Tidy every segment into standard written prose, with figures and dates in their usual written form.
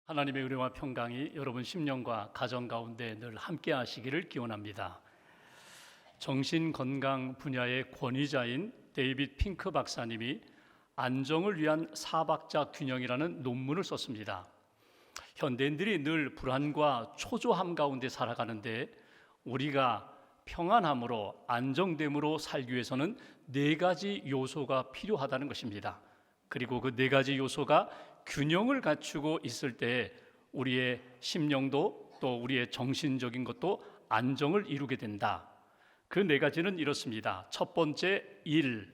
하나님의 은혜와 평강이 여러분 심령과 가정 가운데 늘 함께 하시기를 기원합니다. 정신건강 분야의 권위자인 데이빗 핑크 박사님이 안정을 위한 사박자 균형이라는 논문을 썼습니다. 현대인들이 늘 불안과 초조함 가운데 살아가는데 우리가 평안함으로 안정됨으로 살기 위해서는 4가지 요소가 필요하다는 것입니다. 그리고 그 4가지 요소가 균형을 갖추고 있을 때 우리의 심령도 또 우리의 정신적인 것도 안정을 이루게 된다. 그 4가지는 이렇습니다. 첫 번째 일,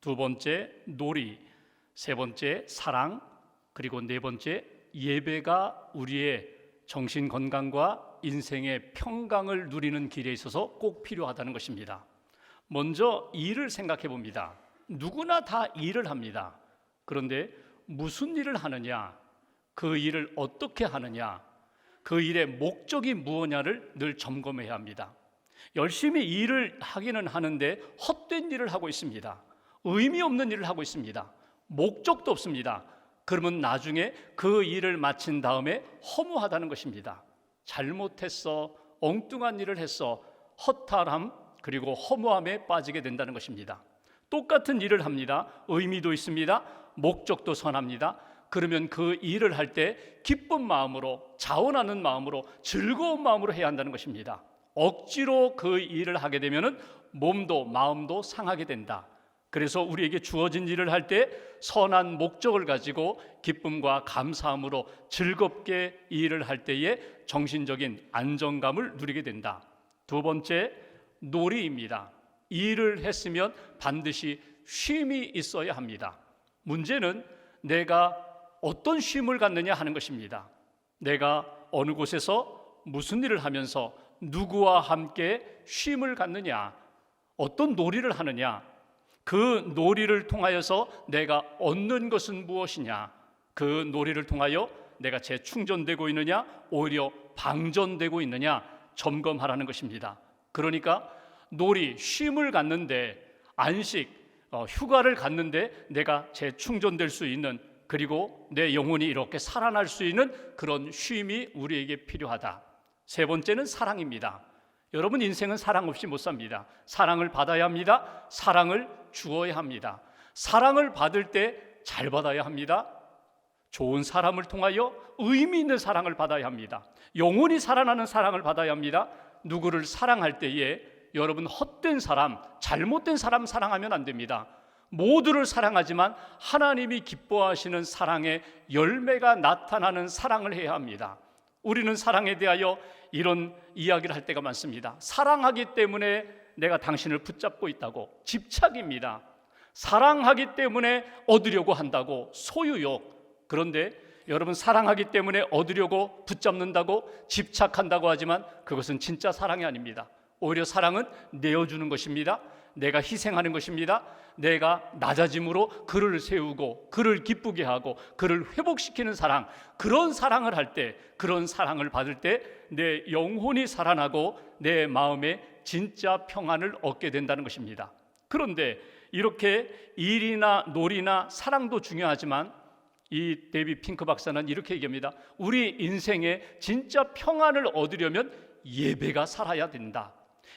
두 번째 놀이, 세 번째 사랑, 그리고 4번째 예배가 우리의 정신 건강과 인생의 평강을 누리는 길에 있어서 꼭 필요하다는 것입니다. 먼저 일을 생각해 봅니다. 누구나 다 일을 합니다. 그런데 무슨 일을 하느냐, 그 일을 어떻게 하느냐, 그 일의 목적이 무엇냐를 늘 점검해야 합니다. 열심히 일을 하기는 하는데 헛된 일을 하고 있습니다. 의미 없는 일을 하고 있습니다. 목적도 없습니다. 그러면 나중에 그 일을 마친 다음에 허무하다는 것입니다. 잘못했어, 엉뚱한 일을 했어, 허탈함 그리고 허무함에 빠지게 된다는 것입니다. 똑같은 일을 합니다. 의미도 있습니다. 목적도 선합니다. 그러면 그 일을 할 때 기쁜 마음으로, 자원하는 마음으로, 즐거운 마음으로 해야 한다는 것입니다. 억지로 그 일을 하게 되면 몸도 마음도 상하게 된다. 그래서 우리에게 주어진 일을 할 때 선한 목적을 가지고 기쁨과 감사함으로 즐겁게 일을 할 때에 정신적인 안정감을 누리게 된다. 두 번째, 놀이입니다. 일을 했으면 반드시 쉼이 있어야 합니다. 문제는 내가 어떤 쉼을 갖느냐 하는 것입니다. 내가 어느 곳에서 무슨 일을 하면서 누구와 함께 쉼을 갖느냐, 어떤 놀이를 하느냐, 그 놀이를 통하여서 내가 얻는 것은 무엇이냐, 그 놀이를 통하여 내가 재충전되고 있느냐, 오히려 방전되고 있느냐 점검하라는 것입니다. 그러니까 놀이, 쉼을 갖는데, 안식, 휴가를 갖는데 내가 재충전될 수 있는, 그리고 내 영혼이 이렇게 살아날 수 있는 그런 쉼이 우리에게 필요하다. 세 번째는 사랑입니다. 여러분, 인생은 사랑 없이 못 삽니다. 사랑을 받아야 합니다. 사랑을 주어야 합니다. 사랑을 받을 때 잘 받아야 합니다. 좋은 사람을 통하여 의미 있는 사랑을 받아야 합니다. 영원히 살아나는 사랑을 받아야 합니다. 누구를 사랑할 때에 여러분, 헛된 사람, 잘못된 사람 사랑하면 안 됩니다. 모두를 사랑하지만 하나님이 기뻐하시는 사랑의 열매가 나타나는 사랑을 해야 합니다. 우리는 사랑에 대하여 이런 이야기를 할 때가 많습니다. 사랑하기 때문에 내가 당신을 붙잡고 있다고, 집착입니다. 사랑하기 때문에 얻으려고 한다고, 소유욕. 그런데 여러분, 사랑하기 때문에 얻으려고 붙잡는다고, 집착한다고 하지만 그것은 진짜 사랑이 아닙니다. 오히려 사랑은 내어주는 것입니다. 내가 희생하는 것입니다. 내가 낮아짐으로 그를 세우고 그를 기쁘게 하고 그를 회복시키는 사랑, 그런 사랑을 할 때, 그런 사랑을 받을 때 내 영혼이 살아나고 내 마음에 진짜 평안을 얻게 된다는 것입니다. 그런데 이렇게 일이나 놀이나 사랑도 중요하지만 이 데이빗 핑크 박사는 이렇게 얘기합니다. 우리 인생에 진짜 평안을 얻으려면 예배가 살아야 된다.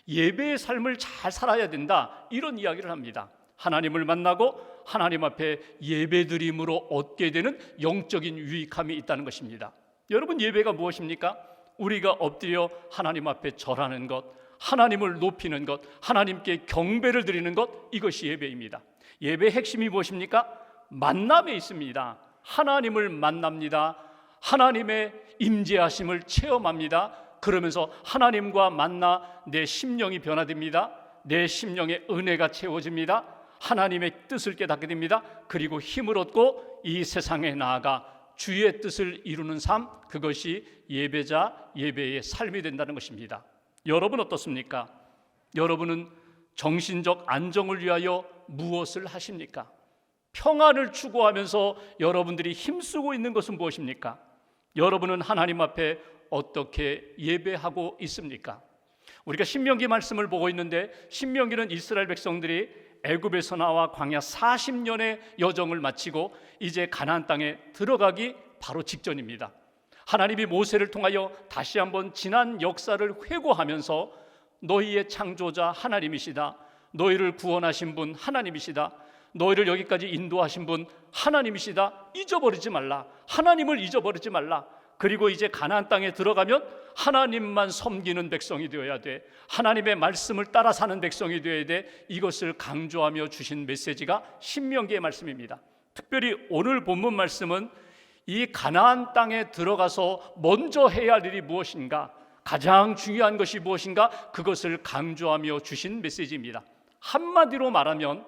예배의 삶을 잘 살아야 된다. 이런 이야기를 합니다. 하나님을 만나고 하나님 앞에 예배드림으로 얻게 되는 영적인 유익함이 있다는 것입니다. 여러분, 예배가 무엇입니까? 우리가 엎드려 하나님 앞에 절하는 것, 하나님을 높이는 것, 하나님께 경배를 드리는 것, 이것이 예배입니다. 예배의 핵심이 무엇입니까? 만남에 있습니다. 하나님을 만납니다. 하나님의 임재하심을 체험합니다. 그러면서 하나님과 만나 내 심령이 변화됩니다. 내 심령의 은혜가 채워집니다. 하나님의 뜻을 깨닫게 됩니다. 그리고 힘을 얻고 이 세상에 나아가 주의 뜻을 이루는 삶, 그것이 예배자, 예배의 삶이 된다는 것입니다. 여러분 어떻습니까? 여러분은 정신적 안정을 위하여 무엇을 하십니까? 평안을 추구하면서 여러분들이 힘쓰고 있는 것은 무엇입니까? 여러분은 하나님 앞에 어떻게 예배하고 있습니까? 우리가 신명기 말씀을 보고 있는데, 신명기는 이스라엘 백성들이 애굽에서 나와 광야 40년의 여정을 마치고 이제 가나안 땅에 들어가기 바로 직전입니다. 하나님이 모세를 통하여 다시 한번 지난 역사를 회고하면서 너희의 창조자 하나님이시다, 너희를 구원하신 분 하나님이시다, 너희를 여기까지 인도하신 분 하나님이시다, 잊어버리지 말라, 하나님을 잊어버리지 말라. 그리고 이제 가나안 땅에 들어가면 하나님만 섬기는 백성이 되어야 돼, 하나님의 말씀을 따라 사는 백성이 되어야 돼. 이것을 강조하며 주신 메시지가 신명기의 말씀입니다. 특별히 오늘 본문 말씀은 이 가나안 땅에 들어가서 먼저 해야 할 일이 무엇인가, 가장 중요한 것이 무엇인가, 그것을 강조하며 주신 메시지입니다. 한마디로 말하면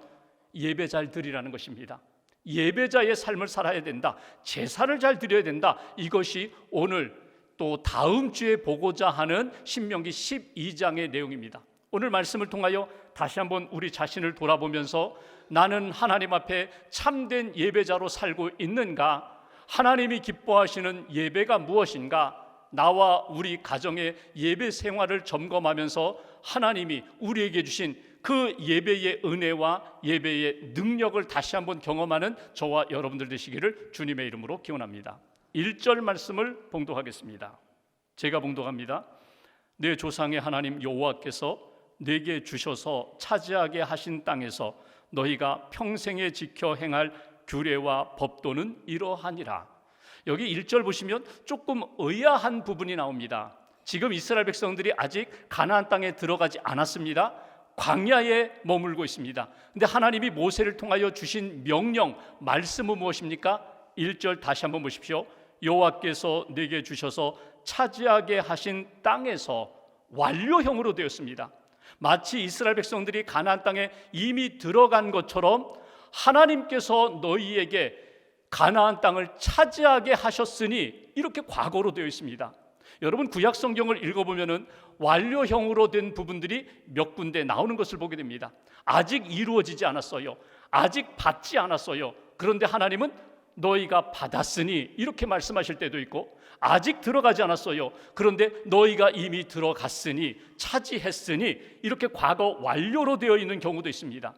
예배 잘 드리라는 것입니다. 예배자의 삶을 살아야 된다, 제사를 잘 드려야 된다. 이것이 오늘 또 다음 주에 보고자 하는 신명기 12장의 내용입니다. 오늘 말씀을 통하여 다시 한번 우리 자신을 돌아보면서 나는 하나님 앞에 참된 예배자로 살고 있는가, 하나님이 기뻐하시는 예배가 무엇인가, 나와 우리 가정의 예배 생활을 점검하면서 하나님이 우리에게 주신 그 예배의 은혜와 예배의 능력을 다시 한번 경험하는 저와 여러분들 되시기를 주님의 이름으로 기원합니다. 1절 말씀을 봉독하겠습니다. 제가 봉독합니다. 내 조상의 하나님 여호와께서 내게 주셔서 차지하게 하신 땅에서 너희가 평생에 지켜 행할 규례와 법도는 이러하니라. 여기 1절 보시면 조금 의아한 부분이 나옵니다. 지금 이스라엘 백성들이 아직 가나안 땅에 들어가지 않았습니다. 광야에 머물고 있습니다. 근데 하나님이 모세를 통하여 주신 명령, 말씀은 무엇입니까? 1절 다시 한번 보십시오. 여호와께서 내게 주셔서 차지하게 하신 땅에서, 완료형으로 되었습니다. 마치 이스라엘 백성들이 가나안 땅에 이미 들어간 것처럼 하나님께서 너희에게 가나안 땅을 차지하게 하셨으니, 이렇게 과거로 되어 있습니다. 여러분 구약 성경을 읽어보면은 완료형으로 된 부분들이 몇 군데 나오는 것을 보게 됩니다. 아직 이루어지지 않았어요, 아직 받지 않았어요. 그런데 하나님은 너희가 받았으니, 이렇게 말씀하실 때도 있고, 아직 들어가지 않았어요, 그런데 너희가 이미 들어갔으니, 차지했으니, 이렇게 과거 완료로 되어 있는 경우도 있습니다.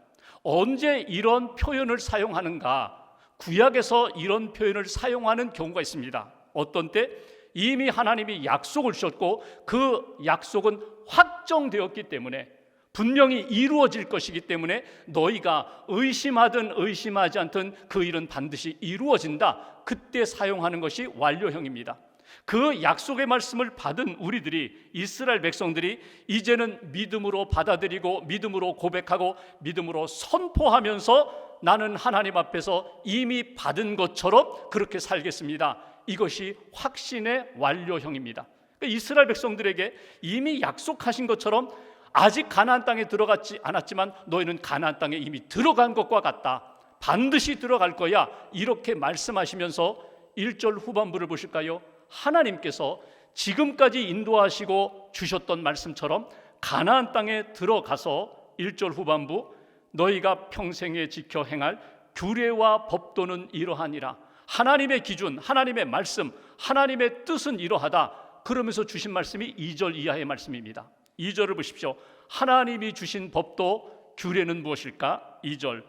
언제 이런 표현을 사용하는가? 구약에서 이런 표현을 사용하는 경우가 있습니다. 어떤 때? 이미 하나님이 약속을 주셨고 그 약속은 확정되었기 때문에, 분명히 이루어질 것이기 때문에 너희가 의심하든 의심하지 않든 그 일은 반드시 이루어진다. 그때 사용하는 것이 완료형입니다. 그 약속의 말씀을 받은 우리들이, 이스라엘 백성들이 이제는 믿음으로 받아들이고 믿음으로 고백하고 믿음으로 선포하면서 나는 하나님 앞에서 이미 받은 것처럼 그렇게 살겠습니다. 이것이 확신의 완료형입니다. 그러니까 이스라엘 백성들에게 이미 약속하신 것처럼 아직 가나안 땅에 들어갔지 않았지만 너희는 가나안 땅에 이미 들어간 것과 같다, 반드시 들어갈 거야, 이렇게 말씀하시면서 1절 후반부를 보실까요? 하나님께서 지금까지 인도하시고 주셨던 말씀처럼 가나안 땅에 들어가서 1절 후반부 너희가 평생에 지켜 행할 규례와 법도는 이러하니라. 하나님의 기준, 하나님의 말씀, 하나님의 뜻은 이러하다. 그러면서 주신 말씀이 2절 이하의 말씀입니다. 2절을 보십시오. 하나님이 주신 법도 규례는 무엇일까? 2절,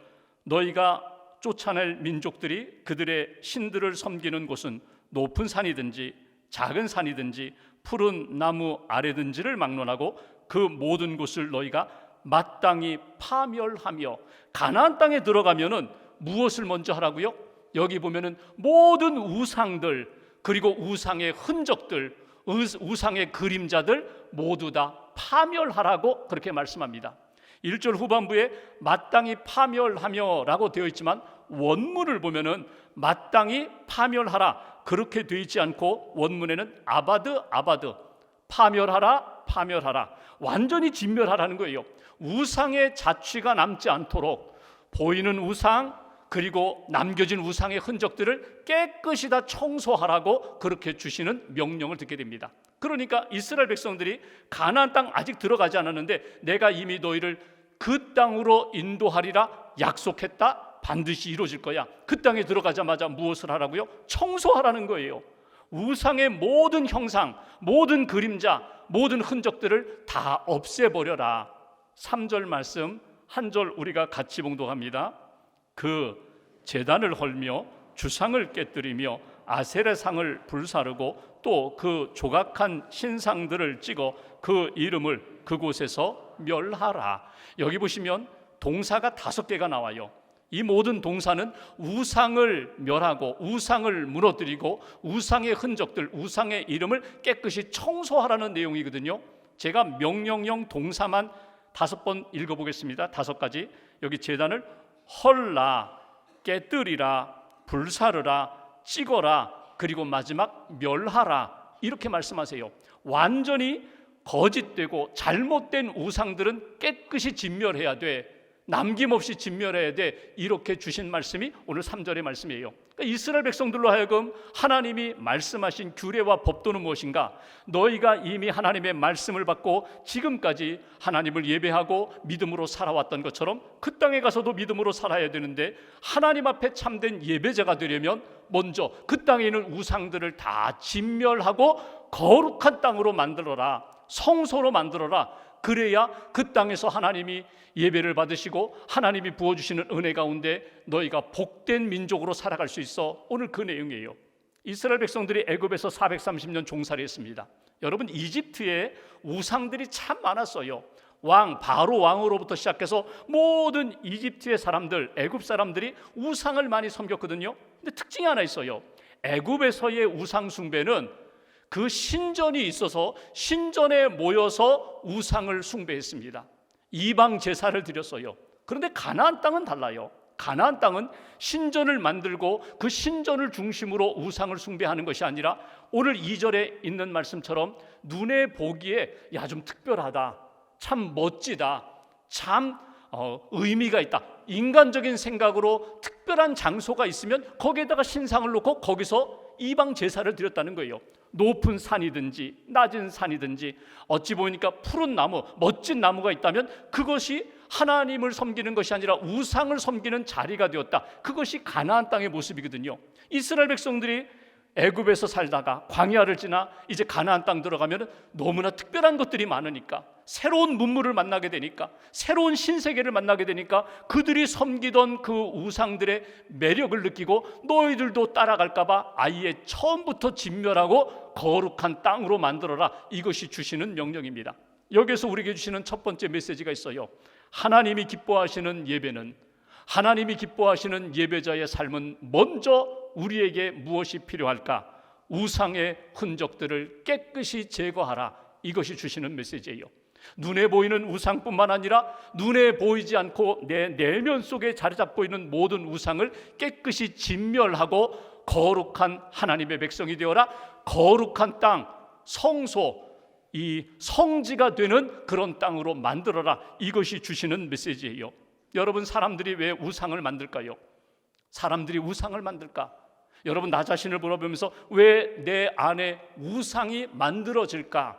너희가 쫓아낼 민족들이 그들의 신들을 섬기는 곳은 높은 산이든지 작은 산이든지 푸른 나무 아래든지를 막론하고 그 모든 곳을 너희가 마땅히 파멸하며. 가나안 땅에 들어가면은 무엇을 먼저 하라고요? 여기 보면은 모든 우상들, 그리고 우상의 흔적들, 우상의 그림자들 모두 다 파멸하라고 그렇게 말씀합니다. 1절 후반부에 마땅히 파멸하며 라고 되어 있지만 원문을 보면은 마땅히 파멸하라 그렇게 되어 있지 않고 원문에는 아바드 파멸하라, 완전히 진멸하라는 거예요. 우상의 자취가 남지 않도록 보이는 우상, 그리고 남겨진 우상의 흔적들을 깨끗이 다 청소하라고 그렇게 주시는 명령을 듣게 됩니다. 그러니까 이스라엘 백성들이 가나안 땅 아직 들어가지 않았는데 내가 이미 너희를 그 땅으로 인도하리라 약속했다, 반드시 이루어질 거야. 그 땅에 들어가자마자 무엇을 하라고요? 청소하라는 거예요. 우상의 모든 형상, 모든 그림자, 모든 흔적들을 다 없애버려라. 3절 말씀 한 절 우리가 같이 봉독합니다. 그 제단을 헐며 주상을 깨뜨리며 아세레상을 불사르고 또 그 조각한 신상들을 찍어 그 이름을 그곳에서 멸하라. 여기 보시면 동사가 5개가 나와요. 이 모든 동사는 우상을 멸하고 우상을 무너뜨리고 우상의 흔적들, 우상의 이름을 깨끗이 청소하라는 내용이거든요. 제가 명령형 동사만 5번 읽어보겠습니다. 5가지. 여기 제단을 헐라, 깨뜨리라, 불사르라, 찍어라, 그리고 마지막 멸하라, 이렇게 말씀하세요. 완전히 거짓되고 잘못된 우상들은 깨끗이 진멸해야 돼. 남김없이 진멸해야 돼. 이렇게 주신 말씀이 오늘 3절의 말씀이에요. 그러니까 이스라엘 백성들로 하여금 하나님이 말씀하신 규례와 법도는 무엇인가? 너희가 이미 하나님의 말씀을 받고 지금까지 하나님을 예배하고 믿음으로 살아왔던 것처럼 그 땅에 가서도 믿음으로 살아야 되는데, 하나님 앞에 참된 예배자가 되려면 먼저 그 땅에 있는 우상들을 다 진멸하고 거룩한 땅으로 만들어라, 성소로 만들어라. 그래야 그 땅에서 하나님이 예배를 받으시고 하나님이 부어주시는 은혜 가운데 너희가 복된 민족으로 살아갈 수 있어. 오늘 그 내용이에요. 이스라엘 백성들이 애굽에서 430년 종살이 했습니다. 여러분, 이집트에 우상들이 참 많았어요. 바로 왕으로부터 시작해서 모든 이집트의 사람들, 애굽 사람들이 우상을 많이 섬겼거든요. 근데 특징이 하나 있어요. 애굽에서의 우상 숭배는 그 신전이 있어서 신전에 모여서 우상을 숭배했습니다. 이방 제사를 드렸어요. 그런데 가나안 땅은 달라요. 가나안 땅은 신전을 만들고 그 신전을 중심으로 우상을 숭배하는 것이 아니라 오늘 2절에 있는 말씀처럼 눈에 보기에 좀 특별하다, 참 멋지다, 참 의미가 있다, 인간적인 생각으로 특별한 장소가 있으면 거기에다가 신상을 놓고 거기서 이방 제사를 드렸다는 거예요. 높은 산이든지 낮은 산이든지 어찌 보니까 푸른 나무, 멋진 나무가 있다면 그것이 하나님을 섬기는 것이 아니라 우상을 섬기는 자리가 되었다. 그것이 가나안 땅의 모습이거든요. 이스라엘 백성들이 애굽에서 살다가 광야를 지나 이제 가나안 땅 들어가면 너무나 특별한 것들이 많으니까, 새로운 문물을 만나게 되니까, 새로운 신세계를 만나게 되니까 그들이 섬기던 그 우상들의 매력을 느끼고 너희들도 따라갈까 봐 아예 처음부터 진멸하고 거룩한 땅으로 만들어라. 이것이 주시는 명령입니다. 여기서 우리에게 주시는 첫 번째 메시지가 있어요. 하나님이 기뻐하시는 예배는, 하나님이 기뻐하시는 예배자의 삶은 먼저 우리에게 무엇이 필요할까? 우상의 흔적들을 깨끗이 제거하라. 이것이 주시는 메시지예요. 눈에 보이는 우상뿐만 아니라 눈에 보이지 않고 내 내면 속에 자리 잡고 있는 모든 우상을 깨끗이 진멸하고 거룩한 하나님의 백성이 되어라. 거룩한 땅, 성소, 이 성지가 되는 그런 땅으로 만들어라. 이것이 주시는 메시지예요. 여러분, 사람들이 왜 우상을 만들까요? 사람들이 우상을 만들까? 여러분, 나 자신을 돌아보면서 왜 내 안에 우상이 만들어질까?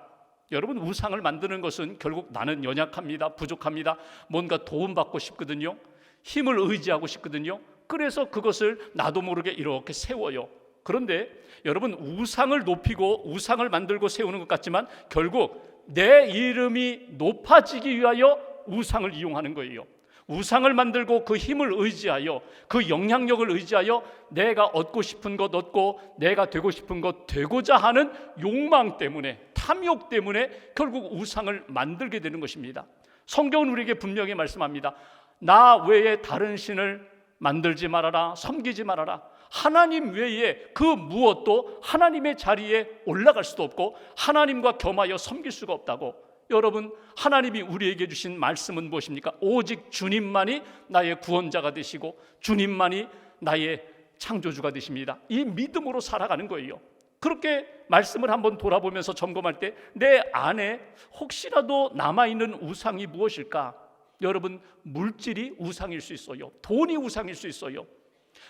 여러분, 우상을 만드는 것은 결국 나는 연약합니다, 부족합니다, 뭔가 도움받고 싶거든요, 힘을 의지하고 싶거든요. 그래서 그것을 나도 모르게 이렇게 세워요. 그런데 여러분, 우상을 높이고 우상을 만들고 세우는 것 같지만 결국 내 이름이 높아지기 위하여 우상을 이용하는 거예요. 우상을 만들고 그 힘을 의지하여, 그 영향력을 의지하여 내가 얻고 싶은 것 얻고 내가 되고 싶은 것 되고자 하는 욕망 때문에, 탐욕 때문에 결국 우상을 만들게 되는 것입니다. 성경은 우리에게 분명히 말씀합니다. 나 외에 다른 신을 만들지 말아라, 섬기지 말아라. 하나님 외에 그 무엇도 하나님의 자리에 올라갈 수도 없고 하나님과 겸하여 섬길 수가 없다고. 여러분, 하나님이 우리에게 주신 말씀은 무엇입니까? 오직 주님만이 나의 구원자가 되시고 주님만이 나의 창조주가 되십니다. 이 믿음으로 살아가는 거예요. 그렇게 말씀을 한번 돌아보면서 점검할 때 내 안에 혹시라도 남아있는 우상이 무엇일까? 여러분, 물질이 우상일 수 있어요. 돈이 우상일 수 있어요.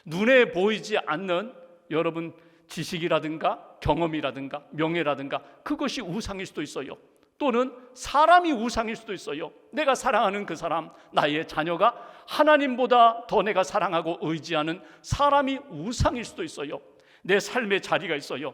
눈에 보이지 않는 여러분 지식이라든가 경험이라든가 명예라든가 그것이 우상일 수도 있어요. 또는 사람이 우상일 수도 있어요. 내가 사랑하는 그 사람, 나의 자녀가 하나님보다 더 내가 사랑하고 의지하는 사람이 우상일 수도 있어요. 내 삶의 자리가 있어요.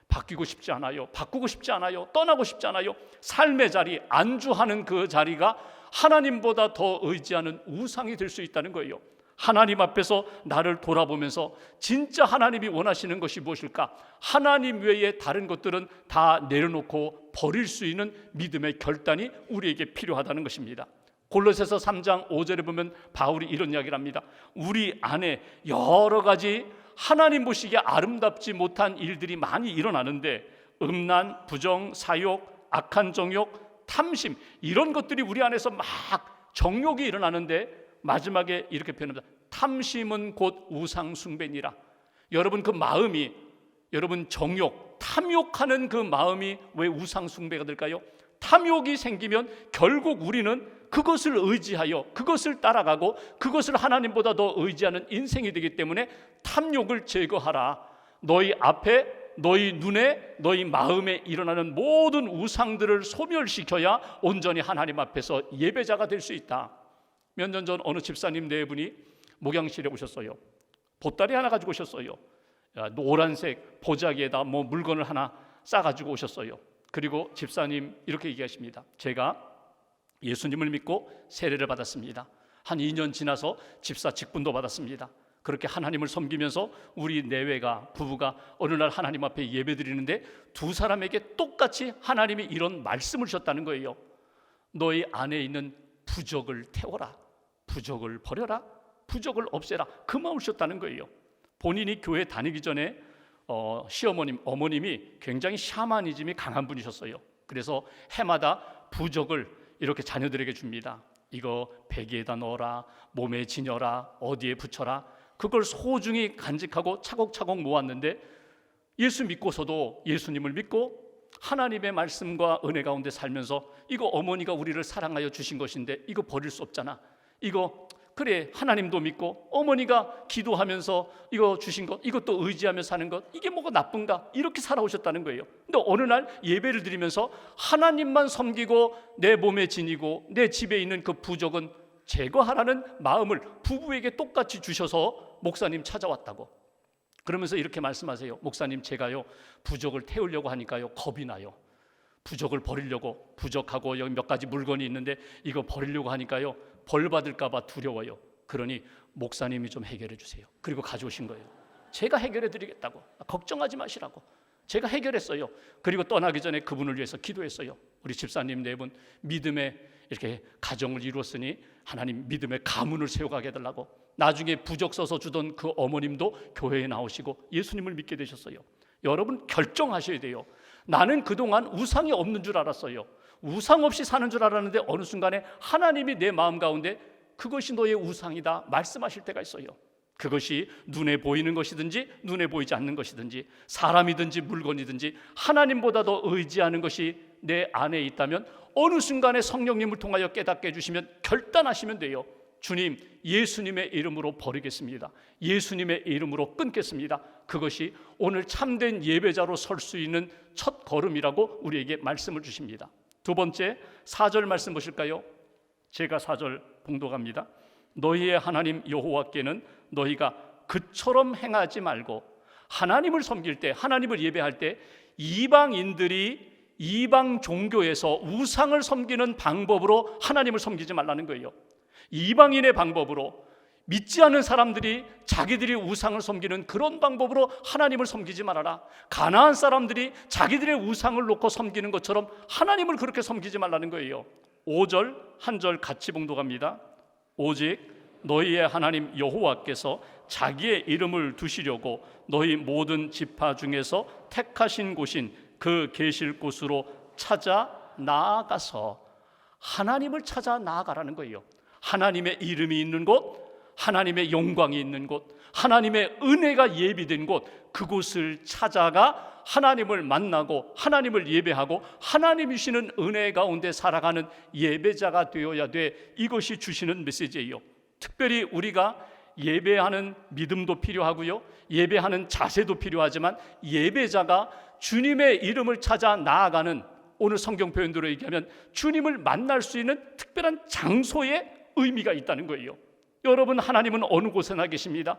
바뀌고 싶지 않아요. 바꾸고 싶지 않아요. 떠나고 싶지 않아요. 삶의 자리, 안주하는 그 자리가 하나님보다 더 의지하는 우상이 될 수 있다는 거예요. 하나님 앞에서 나를 돌아보면서 진짜 하나님이 원하시는 것이 무엇일까? 하나님 외에 다른 것들은 다 내려놓고 버릴 수 있는 믿음의 결단이 우리에게 필요하다는 것입니다. 골로새서 3장 5절에 보면 바울이 이런 이야기를 합니다. 우리 안에 여러 가지 하나님 보시기에 아름답지 못한 일들이 많이 일어나는데 음란, 부정, 사욕, 악한 정욕, 탐심, 이런 것들이 우리 안에서 막 정욕이 일어나는데 마지막에 이렇게 표현합니다. 탐심은 곧 우상 숭배니라. 여러분, 그 마음이, 여러분 정욕, 탐욕하는 그 마음이 왜 우상 숭배가 될까요? 탐욕이 생기면 결국 우리는 그것을 의지하여 그것을 따라가고 그것을 하나님보다 더 의지하는 인생이 되기 때문에 탐욕을 제거하라. 너희 앞에, 너희 눈에, 너희 마음에 일어나는 모든 우상들을 소멸시켜야 온전히 하나님 앞에서 예배자가 될 수 있다. 몇 년 전 어느 집사님 네 분이 목양실에 오셨어요. 보따리 하나 가지고 오셨어요. 노란색 보자기에다 뭐 물건을 하나 싸가지고 오셨어요. 그리고 집사님 이렇게 얘기하십니다. 제가 예수님을 믿고 세례를 받았습니다. 한 2년 지나서 집사 직분도 받았습니다. 그렇게 하나님을 섬기면서 우리 내외가, 부부가 어느 날 하나님 앞에 예배드리는데 두 사람에게 똑같이 하나님이 이런 말씀을 주셨다는 거예요. 너희 안에 있는 부적을 태워라, 부적을 버려라, 부적을 없애라, 그 마음을 주셨다는 거예요. 본인이 교회 다니기 전에 시어머님, 어머님이 굉장히 샤머니즘이 강한 분이셨어요. 그래서 해마다 부적을 이렇게 자녀들에게 줍니다. 이거 베개에다 넣어라, 몸에 지녀라, 어디에 붙여라. 그걸 소중히 간직하고 차곡차곡 모았는데 예수 믿고서도, 예수님을 믿고 하나님의 말씀과 은혜 가운데 살면서 이거 어머니가 우리를 사랑하여 주신 것인데 이거 버릴 수 없잖아. 이거 그래, 하나님도 믿고 어머니가 기도하면서 이거 주신 것, 이것도 의지하며 사는 것, 이게 뭐가 나쁜가? 이렇게 살아오셨다는 거예요. 근데 어느 날 예배를 드리면서 하나님만 섬기고 내 몸에 지니고 내 집에 있는 그 부적은 제거하라는 마음을 부부에게 똑같이 주셔서 목사님 찾아왔다고. 그러면서 이렇게 말씀하세요. 목사님, 제가요 부적을 태우려고 하니까요 겁이 나요. 부적을 버리려고, 부적하고 여기 몇 가지 물건이 있는데 이거 버리려고 하니까요 벌 받을까 봐 두려워요. 그러니 목사님이 좀 해결해 주세요. 그리고 가져오신 거예요. 제가 해결해 드리겠다고, 걱정하지 마시라고. 제가 해결했어요. 그리고 떠나기 전에 그분을 위해서 기도했어요. 우리 집사님 네 분 믿음의 이렇게 가정을 이루었으니 하나님 믿음의 가문을 세워가게 해달라고. 나중에 부적 써서 주던 그 어머님도 교회에 나오시고 예수님을 믿게 되셨어요. 여러분, 결정하셔야 돼요. 나는 그동안 우상이 없는 줄 알았어요. 우상 없이 사는 줄 알았는데 어느 순간에 하나님이 내 마음 가운데 그것이 너의 우상이다 말씀하실 때가 있어요. 그것이 눈에 보이는 것이든지 눈에 보이지 않는 것이든지 사람이든지 물건이든지 하나님보다 더 의지하는 것이 내 안에 있다면 어느 순간에 성령님을 통하여 깨닫게 해주시면 결단하시면 돼요. 주님, 예수님의 이름으로 버리겠습니다. 예수님의 이름으로 끊겠습니다. 그것이 오늘 참된 예배자로 설 수 있는 첫 걸음이라고 우리에게 말씀을 주십니다. 두 번째, 4절 말씀 보실까요? 제가 4절 봉독합니다. 너희의 하나님 여호와께는 너희가 그처럼 행하지 말고, 하나님을 섬길 때, 하나님을 예배할 때 이방인들이 이방 종교에서 우상을 섬기는 방법으로 하나님을 섬기지 말라는 거예요. 이방인의 방법으로, 믿지 않는 사람들이 자기들이 우상을 섬기는 그런 방법으로 하나님을 섬기지 말아라. 가나안 사람들이 자기들의 우상을 놓고 섬기는 것처럼 하나님을 그렇게 섬기지 말라는 거예요. 5절 한 절 같이 봉독합니다. 오직 너희의 하나님 여호와께서 자기의 이름을 두시려고 너희 모든 지파 중에서 택하신 곳인 그 계실 곳으로 찾아 나아가서, 하나님을 찾아 나아가라는 거예요. 하나님의 이름이 있는 곳, 하나님의 영광이 있는 곳, 하나님의 은혜가 예비된 곳, 그곳을 찾아가 하나님을 만나고 하나님을 예배하고 하나님이 주시는 은혜 가운데 살아가는 예배자가 되어야 돼. 이것이 주시는 메시지예요. 특별히 우리가 예배하는 믿음도 필요하고요, 예배하는 자세도 필요하지만 예배자가 주님의 이름을 찾아 나아가는, 오늘 성경 표현대로 얘기하면 주님을 만날 수 있는 특별한 장소에 의미가 있다는 거예요. 여러분, 하나님은 어느 곳에나 계십니다.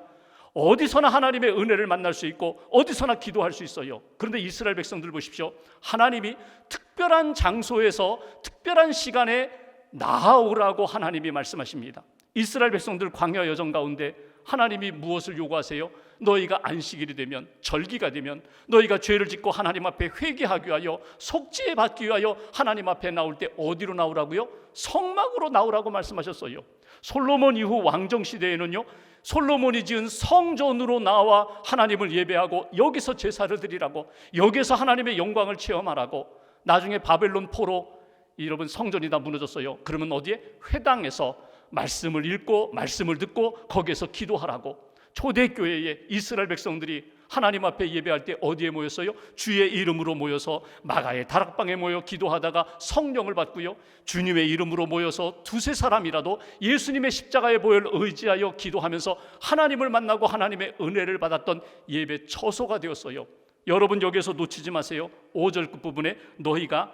어디서나 하나님의 은혜를 만날 수 있고 어디서나 기도할 수 있어요. 그런데 이스라엘 백성들 보십시오. 하나님이 특별한 장소에서 특별한 시간에 나아오라고 하나님이 말씀하십니다. 이스라엘 백성들 광야 여정 가운데 하나님이 무엇을 요구하세요? 너희가 안식일이 되면, 절기가 되면 너희가 죄를 짓고 하나님 앞에 회개하기 위하여, 속죄 받기 위하여 하나님 앞에 나올 때 어디로 나오라고요? 성막으로 나오라고 말씀하셨어요. 솔로몬 이후 왕정 시대에는요, 솔로몬이 지은 성전으로 나와 하나님을 예배하고 여기서 제사를 드리라고, 여기서 하나님의 영광을 체험하라고. 나중에 바벨론 포로 여러분 성전이 다 무너졌어요. 그러면 어디에? 회당에서 말씀을 읽고 말씀을 듣고 거기에서 기도하라고. 초대교회에 이스라엘 백성들이 하나님 앞에 예배할 때 어디에 모였어요? 주의 이름으로 모여서 마가의 다락방에 모여 기도하다가 성령을 받고요, 주님의 이름으로 모여서 두세 사람이라도 예수님의 십자가의 보혈을 의지하여 기도하면서 하나님을 만나고 하나님의 은혜를 받았던 예배 처소가 되었어요. 여러분 여기에서 놓치지 마세요. 5절 끝부분에 너희가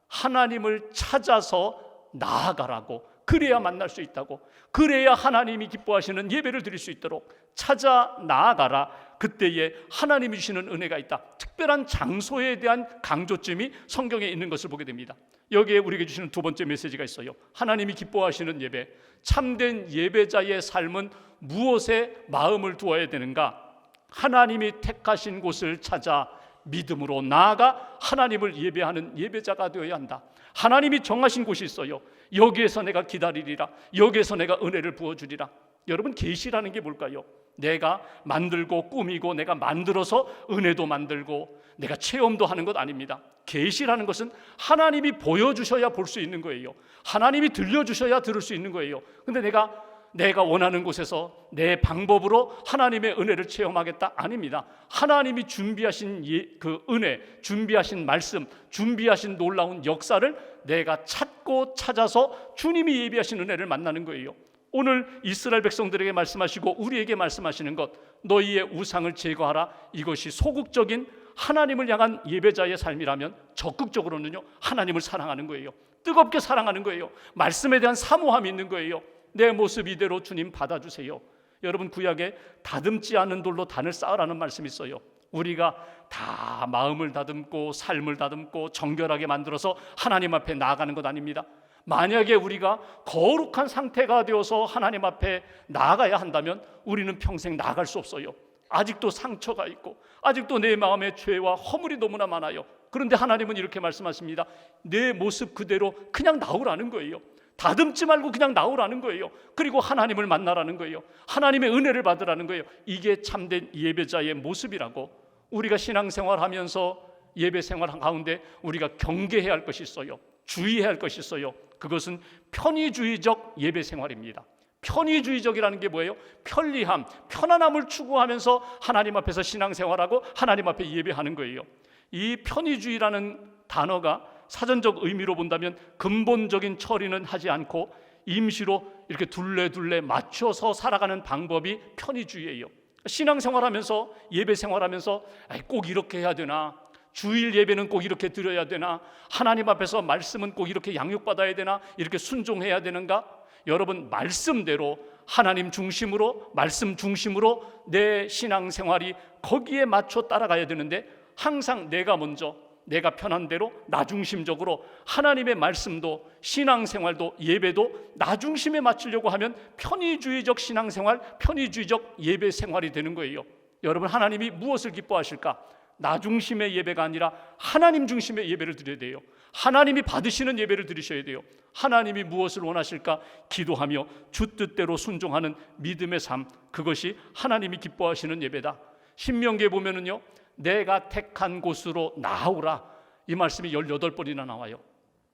하나님을 찾아서 나아가라고, 그래야 만날 수 있다고, 그래야 하나님이 기뻐하시는 예배를 드릴 수 있도록 찾아 나아가라. 그때에 하나님이 주시는 은혜가 있다. 특별한 장소에 대한 강조점이 성경에 있는 것을 보게 됩니다. 여기에 우리에게 주시는 두 번째 메시지가 있어요. 하나님이 기뻐하시는 예배, 참된 예배자의 삶은 무엇에 마음을 두어야 되는가? 하나님이 택하신 곳을 찾아 믿음으로 나아가 하나님을 예배하는 예배자가 되어야 한다. 하나님이 정하신 곳이 있어요. 여기에서 내가 기다리리라, 여기에서 내가 은혜를 부어주리라. 여러분, 계시라는 게 뭘까요? 내가 만들고 꾸미고 내가 만들어서 은혜도 만들고 내가 체험도 하는 것 아닙니다. 계시라는 것은 하나님이 보여주셔야 볼 수 있는 거예요. 하나님이 들려주셔야 들을 수 있는 거예요. 근데 내가 원하는 곳에서 내 방법으로 하나님의 은혜를 체험하겠다? 아닙니다. 하나님이 준비하신 그 은혜, 준비하신 말씀, 준비하신 놀라운 역사를 내가 찾고 찾아서 주님이 예비하신 은혜를 만나는 거예요. 오늘 이스라엘 백성들에게 말씀하시고 우리에게 말씀하시는 것, 너희의 우상을 제거하라. 이것이 소극적인 하나님을 향한 예배자의 삶이라면 적극적으로는요, 하나님을 사랑하는 거예요. 뜨겁게 사랑하는 거예요. 말씀에 대한 사모함이 있는 거예요. 내 모습 이대로 주님 받아주세요. 여러분, 구약에 다듬지 않은 돌로 단을 쌓으라는 말씀이 있어요. 우리가 다 마음을 다듬고 삶을 다듬고 정결하게 만들어서 하나님 앞에 나아가는 것 아닙니다. 만약에 우리가 거룩한 상태가 되어서 하나님 앞에 나아가야 한다면 우리는 평생 나아갈 수 없어요. 아직도 상처가 있고 아직도 내 마음에 죄와 허물이 너무나 많아요. 그런데 하나님은 이렇게 말씀하십니다. 내 모습 그대로 그냥 나오라는 거예요. 다듬지 말고 그냥 나오라는 거예요. 그리고 하나님을 만나라는 거예요. 하나님의 은혜를 받으라는 거예요. 이게 참된 예배자의 모습이라고. 우리가 신앙생활하면서 예배생활 가운데 우리가 경계해야 할 것이 있어요. 주의해야 할 것이 있어요. 그것은 편의주의적 예배생활입니다. 편의주의적이라는 게 뭐예요? 편리함, 편안함을 추구하면서 하나님 앞에서 신앙생활하고 하나님 앞에 예배하는 거예요. 이 편의주의라는 단어가 사전적 의미로 본다면 근본적인 처리는 하지 않고 임시로 이렇게 둘레둘레 맞춰서 살아가는 방법이 편의주의예요. 신앙생활하면서 예배생활하면서 꼭 이렇게 해야 되나, 주일 예배는 꼭 이렇게 드려야 되나, 하나님 앞에서 말씀은 꼭 이렇게 양육받아야 되나, 이렇게 순종해야 되는가? 여러분, 말씀대로 하나님 중심으로, 말씀 중심으로 내 신앙생활이 거기에 맞춰 따라가야 되는데 항상 내가 먼저, 내가 편한 대로 나 중심적으로 하나님의 말씀도 신앙생활도 예배도 나 중심에 맞추려고 하면 편의주의적 신앙생활, 편의주의적 예배생활이 되는 거예요. 여러분, 하나님이 무엇을 기뻐하실까? 나 중심의 예배가 아니라 하나님 중심의 예배를 드려야 돼요. 하나님이 받으시는 예배를 드리셔야 돼요. 하나님이 무엇을 원하실까? 기도하며 주 뜻대로 순종하는 믿음의 삶, 그것이 하나님이 기뻐하시는 예배다. 신명기에 보면은요, 내가 택한 곳으로 나오라, 이 말씀이 18번이나 나와요.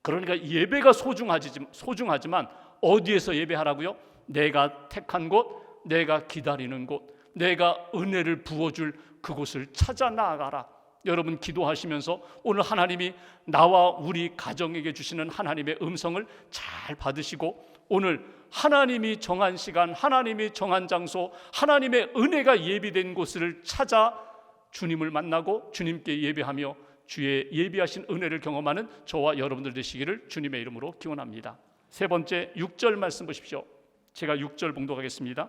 그러니까 예배가 소중하지만 어디에서 예배하라고요? 내가 택한 곳, 내가 기다리는 곳, 내가 은혜를 부어줄 그곳을 찾아 나아가라. 여러분, 기도하시면서 오늘 하나님이 나와 우리 가정에게 주시는 하나님의 음성을 잘 받으시고 오늘 하나님이 정한 시간, 하나님이 정한 장소, 하나님의 은혜가 예비된 곳을 찾아 주님을 만나고 주님께 예배하며 주의 예비하신 은혜를 경험하는 저와 여러분들 되시기를 주님의 이름으로 기원합니다. 세 번째, 6절 말씀 보십시오. 제가 6절 봉독하겠습니다.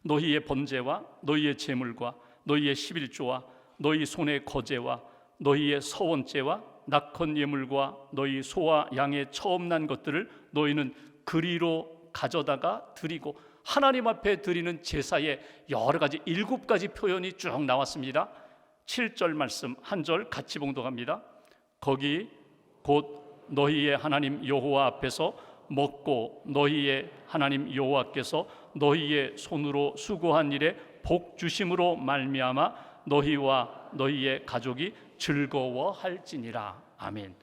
너희의 번제와 너희의 제물과 너희의 11조와 너희 손의 거제와 너희의 서원제와 낙헌 예물과 너희 소와 양의 처음 난 것들을 너희는 그리로 가져다가 드리고 하나님 앞에 드리는 제사의 여러 가지 7가지 표현이 쭉 나왔습니다. 7절 말씀 한 절 같이 봉독합니다. 거기 곧 너희의 하나님 여호와 앞에서 먹고 너희의 하나님 여호와께서 너희의 손으로 수고한 일에 복 주심으로 말미암아 너희와 너희의 가족이 즐거워할지니라. 아멘.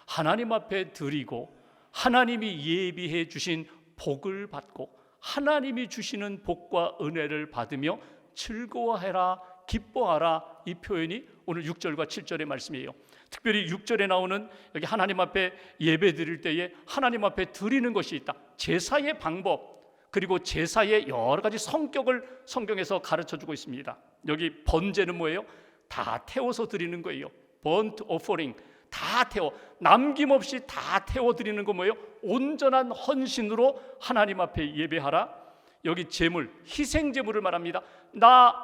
하나님 앞에 드리고 하나님이 예비해 주신 복을 받고 하나님이 주시는 복과 은혜를 받으며 즐거워해라, 기뻐하라, 이 표현이 오늘 6절과 7절의 말씀이에요. 특별히 6절에 나오는 여기 하나님 앞에 예배 드릴 때에 하나님 앞에 드리는 것이 있다. 제사의 방법 그리고 제사의 여러 가지 성격을 성경에서 가르쳐주고 있습니다. 여기 번제는 뭐예요? 다 태워서 드리는 거예요. burnt offering, 다 태워, 남김없이 다 태워 드리는 거 뭐예요? 온전한 헌신으로 하나님 앞에 예배하라. 여기 제물, 희생 제물을 말합니다. 나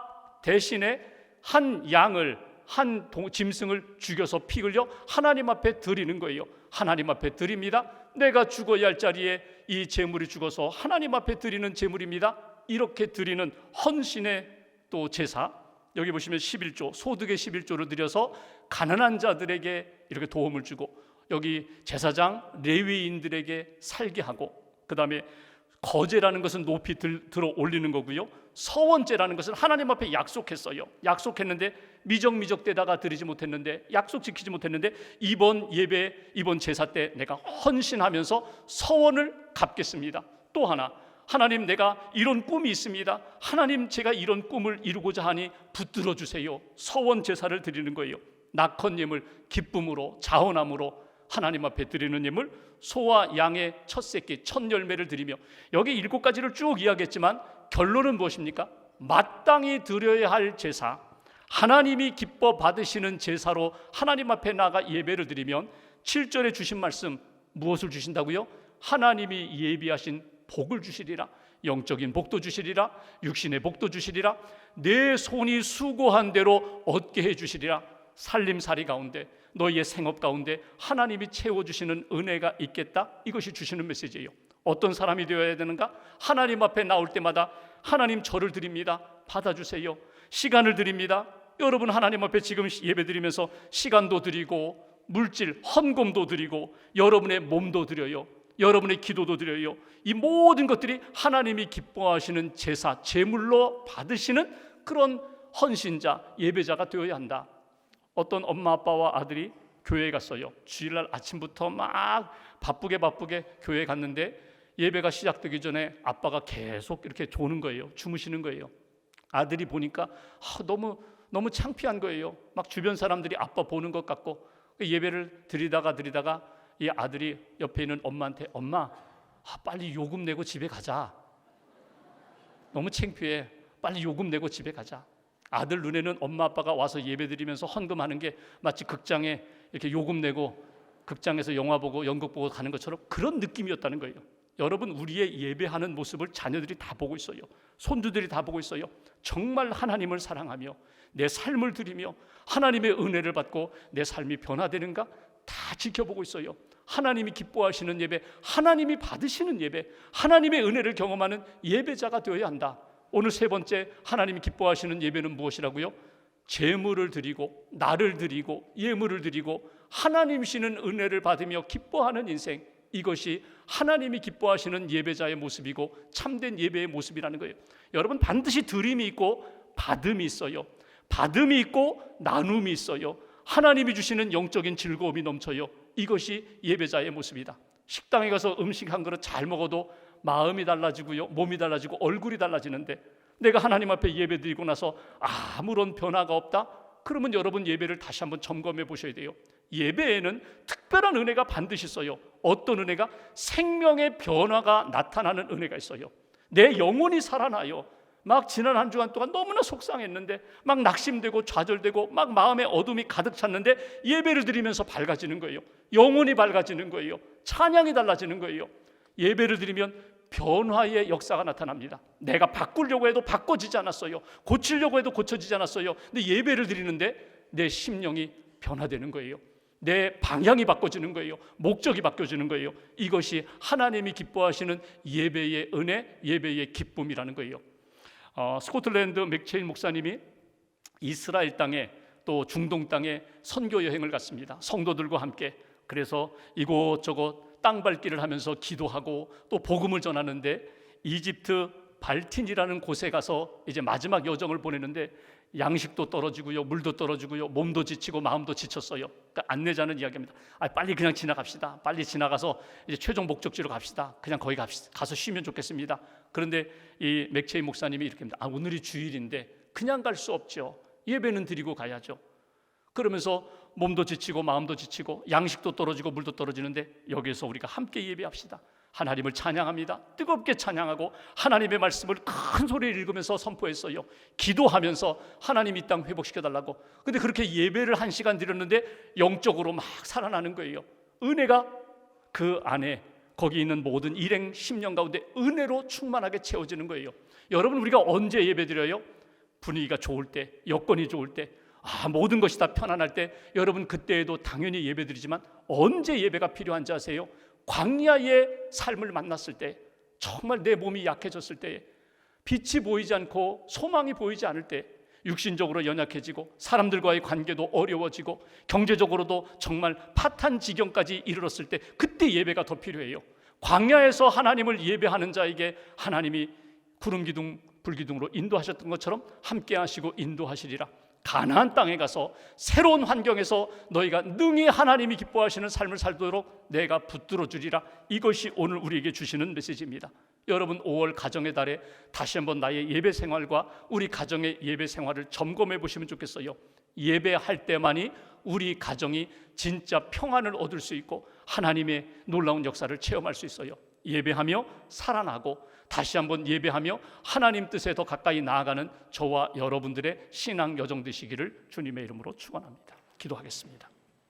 대신에 한 양을, 한 짐승을 죽여서 피 흘려 하나님 앞에 드리는 거예요. 하나님 앞에 드립니다. 내가 죽어야 할 자리에 이 제물이 죽어서 하나님 앞에 드리는 제물입니다. 이렇게 드리는 헌신의 또 제사, 여기 보시면 11조, 소득의 11조를 드려서 가난한 자들에게 이렇게 도움을 주고, 여기 제사장 레위인들에게 살게 하고, 그 다음에 거제라는 것은 높이 들어 올리는 거고요. 서원제라는 것은 하나님 앞에 약속했어요. 약속했는데 미적대다가 드리지 못했는데, 약속 지키지 못했는데, 이번 예배, 이번 제사 때 내가 헌신하면서 서원을 갚겠습니다. 또 하나, 하나님 내가 이런 꿈이 있습니다. 하나님 제가 이런 꿈을 이루고자 하니 붙들어 주세요. 서원 제사를 드리는 거예요. 낙헌 예물, 기쁨으로, 자원함으로 하나님 앞에 드리는 예물, 소와 양의 첫 새끼, 첫 열매를 드리며, 여기 7가지를 쭉 이야기했지만 결론은 무엇입니까? 마땅히 드려야 할 제사, 하나님이 기뻐 받으시는 제사로 하나님 앞에 나가 예배를 드리면 7절에 주신 말씀, 무엇을 주신다고요? 하나님이 예비하신 복을 주시리라. 영적인 복도 주시리라. 육신의 복도 주시리라. 내 손이 수고한 대로 얻게 해주시리라. 살림살이 가운데, 너희의 생업 가운데 하나님이 채워주시는 은혜가 있겠다. 이것이 주시는 메시지예요. 어떤 사람이 되어야 되는가? 하나님 앞에 나올 때마다 하나님 저를 드립니다, 받아주세요. 시간을 드립니다. 여러분 하나님 앞에 지금 예배 드리면서 시간도 드리고 물질, 헌금도 드리고 여러분의 몸도 드려요. 여러분의 기도도 드려요. 이 모든 것들이 하나님이 기뻐하시는 제사, 제물로 받으시는 그런 헌신자, 예배자가 되어야 한다. 어떤 엄마 아빠와 아들이 교회에 갔어요. 주일날 아침부터 막 바쁘게 교회에 갔는데 예배가 시작되기 전에 아빠가 계속 이렇게 조는 거예요. 주무시는 거예요. 아들이 보니까 너무 창피한 거예요. 막 주변 사람들이 아빠 보는 것 같고, 예배를 드리다가 이 아들이 옆에 있는 엄마한테, 엄마, 빨리 요금 내고 집에 가자. 너무 창피해. 빨리 요금 내고 집에 가자. 아들 눈에는 엄마 아빠가 와서 예배드리면서 헌금하는 게 마치 극장에 이렇게 요금 내고 극장에서 영화 보고 연극 보고 가는 것처럼 그런 느낌이었다는 거예요. 여러분, 우리의 예배하는 모습을 자녀들이 다 보고 있어요. 손주들이 다 보고 있어요. 정말 하나님을 사랑하며 내 삶을 드리며 하나님의 은혜를 받고 내 삶이 변화되는가 다 지켜보고 있어요. 하나님이 기뻐하시는 예배, 하나님이 받으시는 예배, 하나님의 은혜를 경험하는 예배자가 되어야 한다. 오늘 세 번째 하나님이 기뻐하시는 예배는 무엇이라고요? 제물을 드리고 나를 드리고 예물을 드리고 하나님이시는 은혜를 받으며 기뻐하는 인생, 이것이 하나님이 기뻐하시는 예배자의 모습이고 참된 예배의 모습이라는 거예요. 여러분, 반드시 드림이 있고 받음이 있어요. 받음이 있고 나눔이 있어요. 하나님이 주시는 영적인 즐거움이 넘쳐요. 이것이 예배자의 모습이다. 식당에 가서 음식 한 그릇 잘 먹어도 마음이 달라지고요, 몸이 달라지고 얼굴이 달라지는데, 내가 하나님 앞에 예배 드리고 나서 아무런 변화가 없다? 그러면 여러분 예배를 다시 한번 점검해 보셔야 돼요. 예배에는 특별한 은혜가 반드시 있어요. 어떤 은혜가? 생명의 변화가 나타나는 은혜가 있어요. 내 영혼이 살아나요. 막 지난 한 주간 동안 너무나 속상했는데, 막 낙심되고 좌절되고 막 마음에 어둠이 가득 찼는데 예배를 드리면서 밝아지는 거예요. 영혼이 밝아지는 거예요. 찬양이 달라지는 거예요. 예배를 드리면 변화의 역사가 나타납니다. 내가 바꾸려고 해도 바꿔지지 않았어요. 고치려고 해도 고쳐지지 않았어요. 근데 예배를 드리는데 내 심령이 변화되는 거예요. 내 방향이 바꿔지는 거예요. 목적이 바뀌어지는 거예요. 이것이 하나님이 기뻐하시는 예배의 은혜, 예배의 기쁨이라는 거예요. 스코틀랜드 맥체인 목사님이 이스라엘 땅에 또 중동 땅에 선교 여행을 갔습니다. 성도들과 함께. 그래서 이곳저곳 땅밟기를 하면서 기도하고 또 복음을 전하는데 이집트 발틴이라는 곳에 가서 이제 마지막 여정을 보내는데 양식도 떨어지고요, 물도 떨어지고요, 몸도 지치고 마음도 지쳤어요. 그러니까 안내자는 이야기합니다. 빨리 그냥 지나갑시다. 빨리 지나가서 이제 최종 목적지로 갑시다. 그냥 거기 가서 쉬면 좋겠습니다. 그런데 이 맥체인 목사님이 이렇게 합니다. 오늘이 주일인데 그냥 갈 수 없죠. 예배는 드리고 가야죠. 그러면서 몸도 지치고 마음도 지치고 양식도 떨어지고 물도 떨어지는데 여기에서 우리가 함께 예배합시다. 하나님을 찬양합니다. 뜨겁게 찬양하고 하나님의 말씀을 큰 소리를 읽으면서 선포했어요. 기도하면서 하나님 이 땅 회복시켜달라고. 근데 그렇게 예배를 1시간 드렸는데 영적으로 막 살아나는 거예요. 은혜가 그 안에 거기 있는 모든 일행 10년 가운데 은혜로 충만하게 채워지는 거예요. 여러분, 우리가 언제 예배 드려요? 분위기가 좋을 때, 여건이 좋을 때, 모든 것이 다 편안할 때, 여러분 그때에도 당연히 예배 드리지만 언제 예배가 필요한지 아세요? 광야의 삶을 만났을 때, 정말 내 몸이 약해졌을 때, 빛이 보이지 않고 소망이 보이지 않을 때, 육신적으로 연약해지고 사람들과의 관계도 어려워지고 경제적으로도 정말 파탄 지경까지 이르렀을 때, 그때 예배가 더 필요해요. 광야에서 하나님을 예배하는 자에게 하나님이 구름 기둥 불기둥으로 인도하셨던 것처럼 함께 하시고 인도하시리라. 가나안 땅에 가서 새로운 환경에서 너희가 능히 하나님이 기뻐하시는 삶을 살도록 내가 붙들어 주리라. 이것이 오늘 우리에게 주시는 메시지입니다. 여러분, 5월 가정의 달에 다시 한번 나의 예배 생활과 우리 가정의 예배 생활을 점검해 보시면 좋겠어요. 예배할 때만이 우리 가정이 진짜 평안을 얻을 수 있고 하나님의 놀라운 역사를 체험할 수 있어요. 예배하며 살아나고 다시 한번 예배하며 하나님 뜻에 더 가까이 나아가는 저와 여러분들의 신앙 여정 되시기를 주님의 이름으로 축원합니다. 기도하겠습니다.